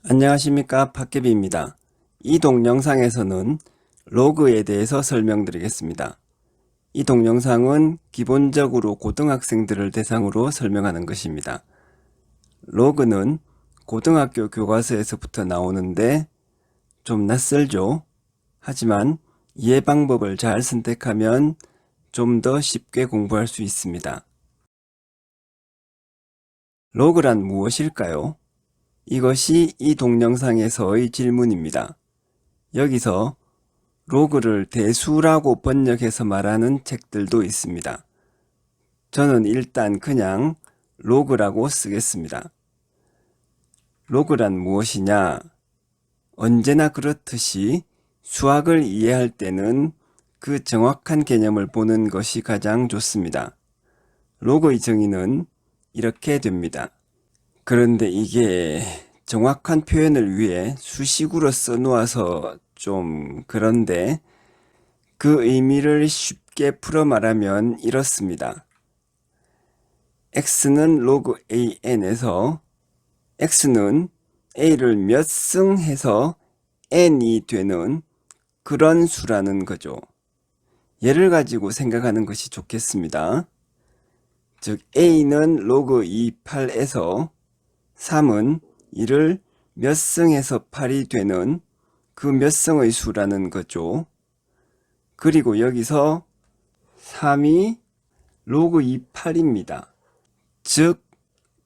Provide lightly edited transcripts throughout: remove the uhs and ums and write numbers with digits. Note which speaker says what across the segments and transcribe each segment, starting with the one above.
Speaker 1: 안녕하십니까, 팟캐비입니다. 이 동영상에서는 로그에 대해서 설명드리겠습니다. 이 동영상은 기본적으로 고등학생들을 대상으로 설명하는 것입니다. 로그는 고등학교 교과서에서부터 나오는데 좀 낯설죠? 하지만 이해 방법을 잘 선택하면 좀 더 쉽게 공부할 수 있습니다. 로그란 무엇일까요? 이것이 이 동영상에서의 질문입니다. 여기서 로그를 대수라고 번역해서 말하는 책들도 있습니다. 저는 일단 그냥 로그라고 쓰겠습니다. 로그란 무엇이냐? 언제나 그렇듯이 수학을 이해할 때는 그 정확한 개념을 보는 것이 가장 좋습니다. 로그의 정의는 이렇게 됩니다. 그런데 이게 정확한 표현을 위해 수식으로 써놓아서 좀 그런데 그 의미를 쉽게 풀어 말하면 이렇습니다. x는 로그 an에서 x는 a를 몇 승 해서 n이 되는 그런 수라는 거죠. 얘를 가지고 생각하는 것이 좋겠습니다. 즉 a는 로그 28에서 3은 이를 몇 승해서 8이 되는 그 몇 승의 수라는 거죠. 그리고 여기서 3이 로그 28입니다. 즉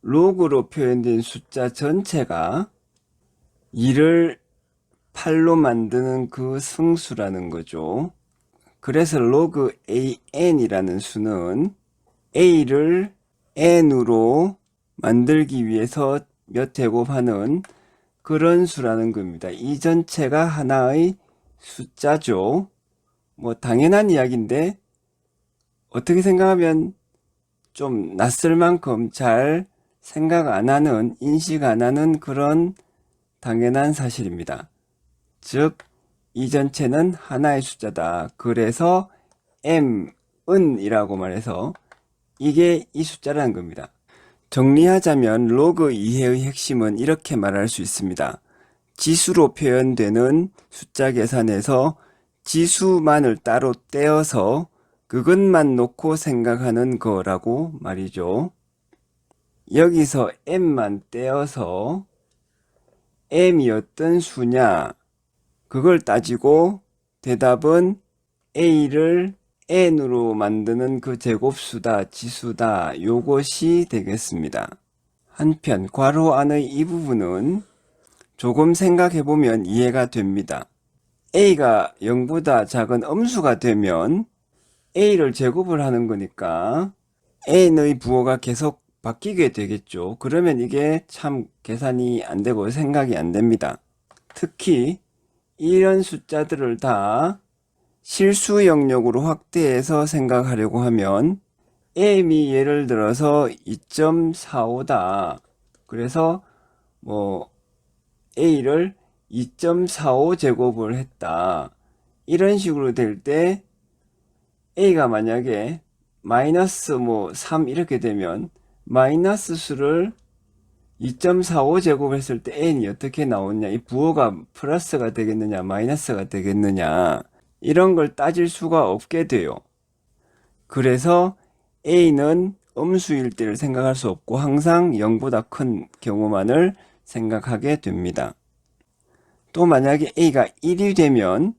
Speaker 1: 로그로 표현된 숫자 전체가 2를 8로 만드는 그 승수라는 거죠. 그래서 로그 an이라는 수는 a를 n으로 만들기 위해서 몇 제곱하는 그런 수라는 겁니다. 이 전체가 하나의 숫자죠. 뭐 당연한 이야기인데 어떻게 생각하면 좀 낯설 만큼 잘 생각 안 하는, 인식 안 하는 그런 당연한 사실입니다. 즉, 이 전체는 하나의 숫자다. 그래서 m은 이라고 말해서 이게 이 숫자라는 겁니다. 정리하자면 로그 이해의 핵심은 이렇게 말할 수 있습니다. 지수로 표현되는 숫자 계산에서 지수만을 따로 떼어서 그것만 놓고 생각하는 거라고 말이죠. 여기서 m만 떼어서 m이 어떤 수냐 그걸 따지고 대답은 a를 n으로 만드는 그 제곱수다, 지수다, 요것이 되겠습니다. 한편 괄호 안의 이 부분은 조금 생각해보면 이해가 됩니다. a가 0보다 작은 음수가 되면 a를 제곱을 하는 거니까 n의 부호가 계속 바뀌게 되겠죠. 그러면 이게 참 계산이 안 되고 생각이 안 됩니다. 특히 이런 숫자들을 다 실수 영역으로 확대해서 생각하려고 하면 m이 예를 들어서 2.45다. 그래서 뭐 a를 2.45 제곱을 했다. 이런 식으로 될 때 a가 만약에 마이너스 뭐 3 이렇게 되면 마이너스 수를 2.45 제곱했을 때 n이 어떻게 나오냐, 이 부호가 플러스가 되겠느냐 마이너스가 되겠느냐 이런 걸 따질 수가 없게 돼요. 그래서 a는 음수일 때를 생각할 수 없고 항상 0보다 큰 경우만을 생각하게 됩니다. 또 만약에 a가 1이 되면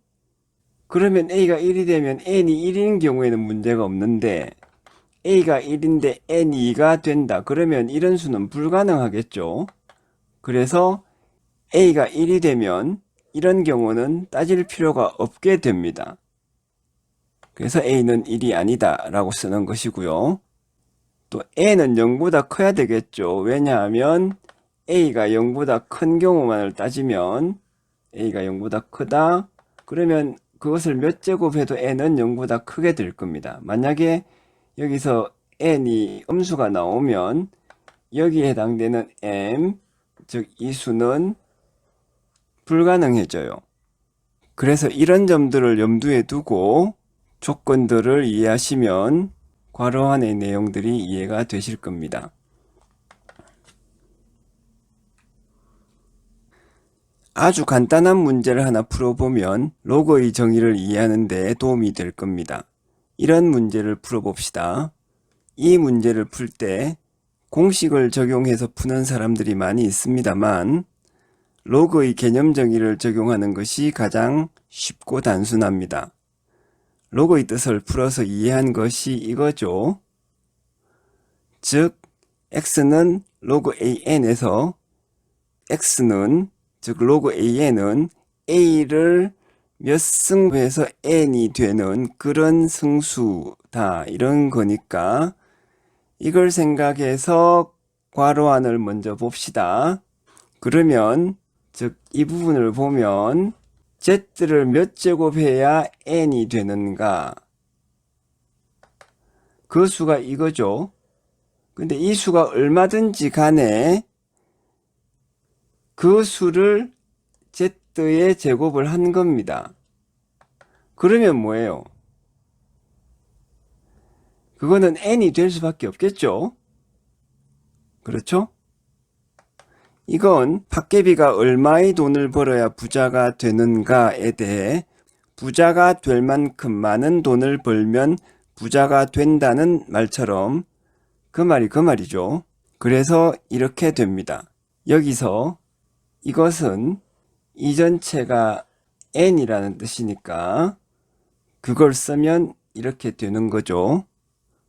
Speaker 1: 그러면 a가 1이 되면 n이 1인 경우에는 문제가 없는데 a가 1인데 n이 2가 된다. 그러면 이런 수는 불가능하겠죠. 그래서 a가 1이 되면 이런 경우는 따질 필요가 없게 됩니다. 그래서 a는 1이 아니다 라고 쓰는 것이고요. 또 n은 0보다 커야 되겠죠. 왜냐하면 a가 0보다 큰 경우만을 따지면 a가 0보다 크다. 그러면 그것을 몇 제곱해도 n은 0보다 크게 될 겁니다. 만약에 여기서 n이 음수가 나오면 여기에 해당되는 m, 즉 이 수는 불가능해져요. 그래서 이런 점들을 염두에 두고 조건들을 이해하시면 괄호 안의 내용들이 이해가 되실 겁니다. 아주 간단한 문제를 하나 풀어보면 로그의 정의를 이해하는 데 도움이 될 겁니다. 이런 문제를 풀어봅시다. 이 문제를 풀 때 공식을 적용해서 푸는 사람들이 많이 있습니다만 로그의 개념 정의를 적용하는 것이 가장 쉽고 단순합니다. 로그의 뜻을 풀어서 이해한 것이 이거죠. 즉 x는 로그 an에서 x는 즉 로그 an은 a를 몇 승해서 n이 되는 그런 승수다 이런 거니까 이걸 생각해서 괄호 안을 먼저 봅시다. 그러면 즉 이 부분을 보면 z를 몇 제곱해야 n이 되는가? 그 수가 이거죠. 근데 이 수가 얼마든지 간에 그 수를 z의 제곱을 한 겁니다. 그러면 뭐예요? 그거는 n이 될 수밖에 없겠죠? 그렇죠? 이건 팟개비가 얼마의 돈을 벌어야 부자가 되는가에 대해 부자가 될 만큼 많은 돈을 벌면 부자가 된다는 말처럼 그 말이죠. 그래서 이렇게 됩니다. 여기서 이것은 이 전체가 n이라는 뜻이니까 그걸 쓰면 이렇게 되는 거죠.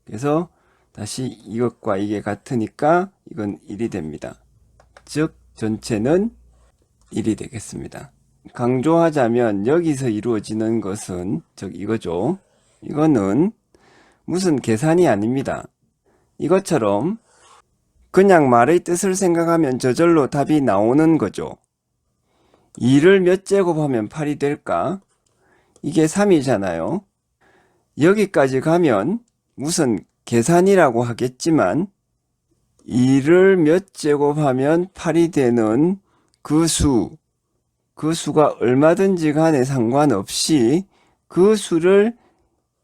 Speaker 1: 그래서 다시 이것과 이게 같으니까 이건 1이 됩니다. 즉 전체는 1이 되겠습니다. 강조하자면 여기서 이루어지는 것은 즉 이거죠. 이거는 무슨 계산이 아닙니다. 이것처럼 그냥 말의 뜻을 생각하면 저절로 답이 나오는 거죠. 2를 몇 제곱하면 8이 될까? 이게 3이잖아요. 여기까지 가면 무슨 계산이라고 하겠지만 2를 몇 제곱하면 8이 되는 그 수가 얼마든지 간에 상관없이 그 수를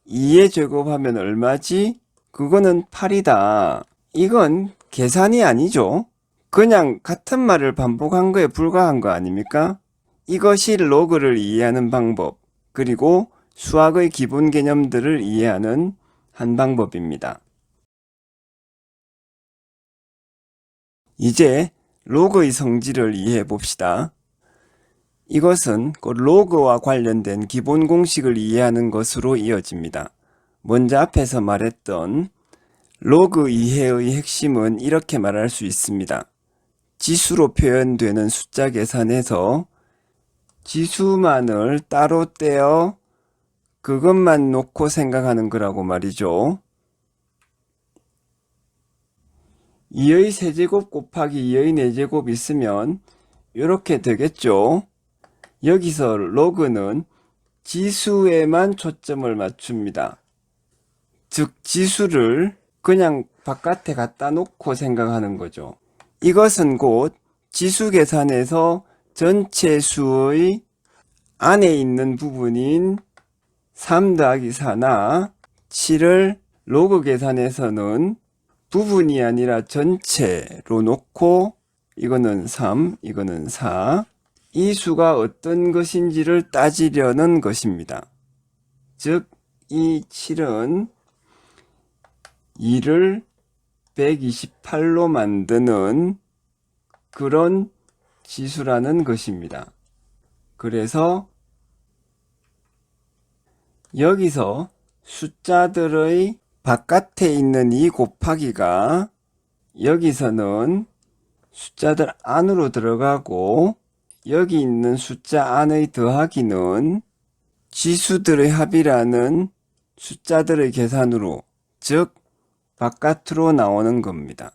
Speaker 1: 2에 제곱하면 얼마지? 그거는 8이다. 이건 계산이 아니죠. 그냥 같은 말을 반복한 거에 불과한 거 아닙니까? 이것이 로그를 이해하는 방법, 그리고 수학의 기본 개념들을 이해하는 한 방법입니다. 이제 로그의 성질을 이해해 봅시다. 이것은 그 로그와 관련된 기본 공식을 이해하는 것으로 이어집니다. 먼저 앞에서 말했던 로그 이해의 핵심은 이렇게 말할 수 있습니다. 지수로 표현되는 숫자 계산에서 지수만을 따로 떼어 그것만 놓고 생각하는 거라고 말이죠. 2의 세제곱 곱하기 2의 4제곱 있으면 이렇게 되겠죠. 여기서 로그는 지수에만 초점을 맞춥니다. 즉 지수를 그냥 바깥에 갖다 놓고 생각하는 거죠. 이것은 곧 지수 계산에서 전체 수의 안에 있는 부분인 3 더하기 4나 7을 로그 계산에서는 부분이 아니라 전체로 놓고 이거는 3, 이거는 4. 이 수가 어떤 것인지를 따지려는 것입니다. 즉, 이 7은 2를 128로 만드는 그런 지수라는 것입니다. 그래서 여기서 숫자들의 바깥에 있는 이 곱하기가 여기서는 숫자들 안으로 들어가고 여기 있는 숫자 안의 더하기는 지수들의 합이라는 숫자들의 계산으로, 즉 바깥으로 나오는 겁니다.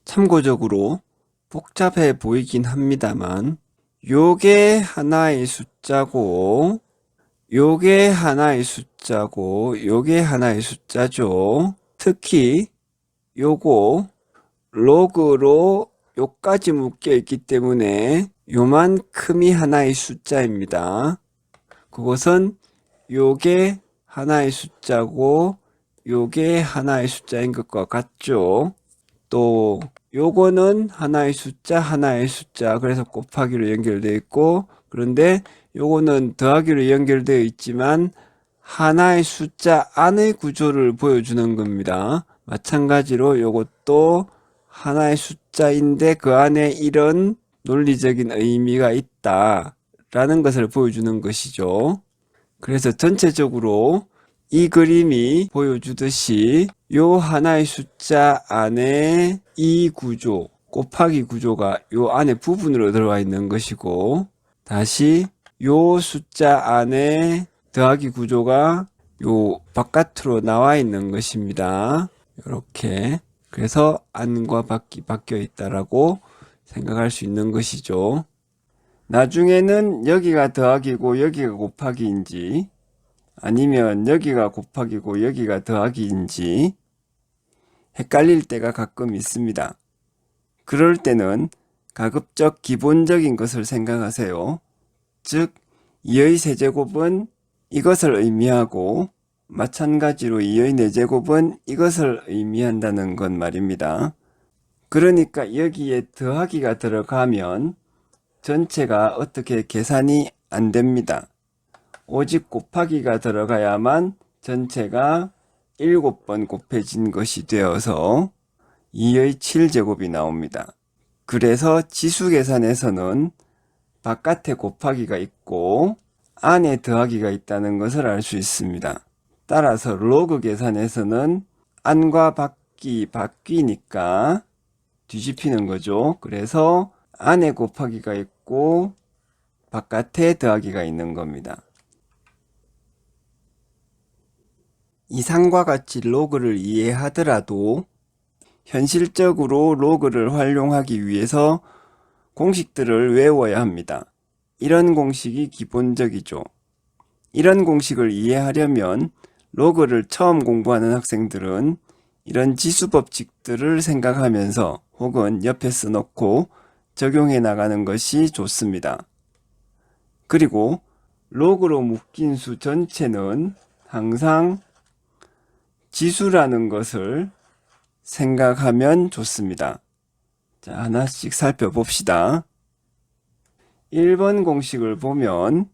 Speaker 1: 참고적으로 복잡해 보이긴 합니다만 요게 하나의 숫자고 요게 하나의 숫자고 요게 하나의 숫자죠. 특히 요거 로그로 요까지 묶여 있기 때문에 요만큼이 하나의 숫자입니다. 그것은 요게 하나의 숫자고 요게 하나의 숫자인 것과 같죠. 또 요거는 하나의 숫자, 그래서 곱하기로 연결되어 있고, 그런데 요거는 더하기로 연결되어 있지만, 하나의 숫자 안의 구조를 보여주는 겁니다. 마찬가지로 요것도 하나의 숫자인데 그 안에 이런 논리적인 의미가 있다라는 것을 보여주는 것이죠. 그래서 전체적으로 이 그림이 보여주듯이 요 하나의 숫자 안에 이 구조, 곱하기 구조가 요 안에 부분으로 들어가 있는 것이고, 다시 요 숫자 안에 더하기 구조가 요 바깥으로 나와 있는 것입니다. 이렇게. 그래서 안과 밖이 바뀌어 있다라고 생각할 수 있는 것이죠. 나중에는 여기가 더하기고 여기가 곱하기인지, 아니면 여기가 곱하기고 여기가 더하기인지 헷갈릴 때가 가끔 있습니다. 그럴 때는 가급적 기본적인 것을 생각하세요. 즉 2의 세제곱은 이것을 의미하고, 마찬가지로 2의 4제곱은 이것을 의미한다는 것 말입니다. 그러니까 여기에 더하기가 들어가면 전체가 어떻게 계산이 안 됩니다. 오직 곱하기가 들어가야만 전체가 7번 곱해진 것이 되어서 2의 7제곱이 나옵니다. 그래서 지수 계산에서는 바깥에 곱하기가 있고 안에 더하기가 있다는 것을 알 수 있습니다. 따라서 로그 계산에서는 안과 밖이 바뀌니까 뒤집히는 거죠. 그래서 안에 곱하기가 있고 바깥에 더하기가 있는 겁니다. 이상과 같이 로그를 이해하더라도 현실적으로 로그를 활용하기 위해서 공식들을 외워야 합니다. 이런 공식이 기본적이죠. 이런 공식을 이해하려면 로그를 처음 공부하는 학생들은 이런 지수 법칙들을 생각하면서 혹은 옆에 써놓고 적용해 나가는 것이 좋습니다. 그리고 로그로 묶인 수 전체는 항상 지수라는 것을 생각하면 좋습니다. 자, 하나씩 살펴봅시다. 1번 공식을 보면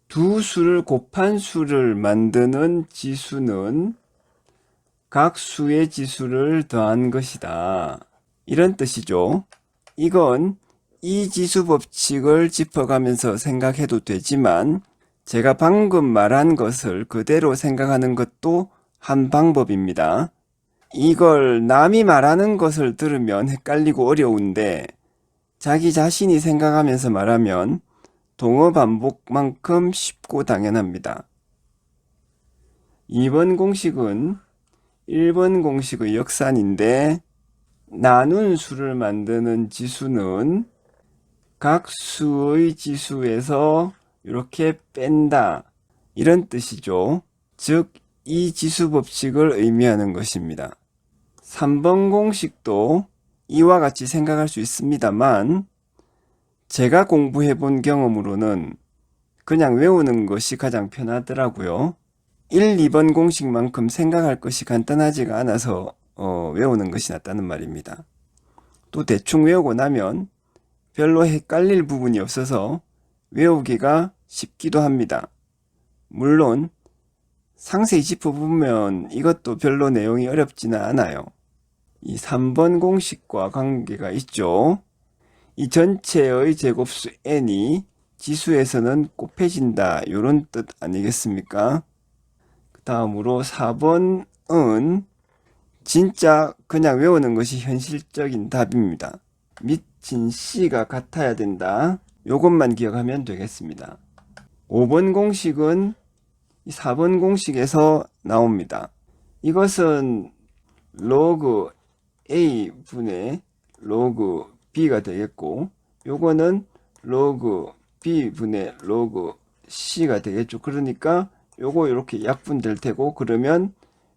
Speaker 1: 두 수를 곱한 수를 만드는 지수는 각 수의 지수를 더한 것이다. 이런 뜻이죠. 이건 이 지수 법칙을 짚어가면서 생각해도 되지만 제가 방금 말한 것을 그대로 생각하는 것도 한 방법입니다. 이걸 남이 말하는 것을 들으면 헷갈리고 어려운데 자기 자신이 생각하면서 말하면 동어 반복만큼 쉽고 당연합니다. 2번 공식은 1번 공식의 역산인데 나눈 수를 만드는 지수는 각 수의 지수에서 이렇게 뺀다. 이런 뜻이죠. 즉, 이 지수 법칙을 의미하는 것입니다. 3번 공식도 이와 같이 생각할 수 있습니다만 제가 공부해 본 경험으로는 그냥 외우는 것이 가장 편하더라고요. 1, 2번 공식만큼 생각할 것이 간단하지가 않아서 외우는 것이 낫다는 말입니다. 또 대충 외우고 나면 별로 헷갈릴 부분이 없어서 외우기가 쉽기도 합니다. 물론 상세히 짚어보면 이것도 별로 내용이 어렵지는 않아요. 이 3번 공식과 관계가 있죠. 이 전체의 제곱수 n이 지수에서는 곱해진다, 이런 뜻 아니겠습니까? 그 다음으로 4번은 진짜 그냥 외우는 것이 현실적인 답입니다. 미친 C가 같아야 된다. 요것만 기억하면 되겠습니다. 5번 공식은 4번 공식에서 나옵니다. 이것은 로그 A 분의 로그 B가 되겠고, 요거는 로그 B 분의 로그 C가 되겠죠. 그러니까 요거 이렇게 약분될 테고, 그러면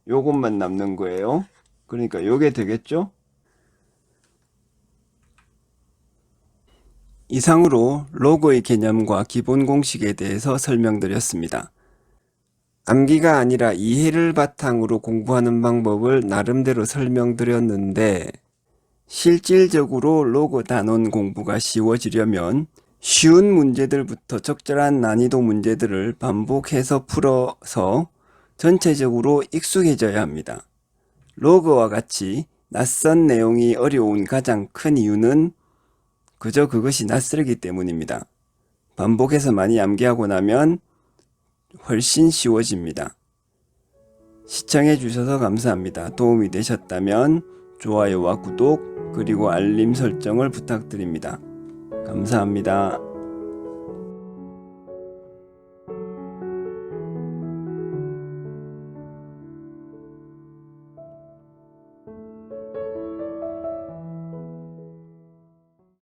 Speaker 1: 요것만 남는 거예요. 그러니까 요게 되겠죠. 이상으로 로그의 개념과 기본 공식에 대해서 설명드렸습니다. 암기가 아니라 이해를 바탕으로 공부하는 방법을 나름대로 설명드렸는데 실질적으로 로그 단원 공부가 쉬워지려면 쉬운 문제들부터 적절한 난이도 문제들을 반복해서 풀어서 전체적으로 익숙해져야 합니다. 로그와 같이 낯선 내용이 어려운 가장 큰 이유는 그저 그것이 낯설기 때문입니다. 반복해서 많이 암기하고 나면 훨씬 쉬워집니다. 시청해 주셔서 감사합니다. 도움이 되셨다면 좋아요와 구독 그리고 알림 설정을 부탁드립니다. 감사합니다.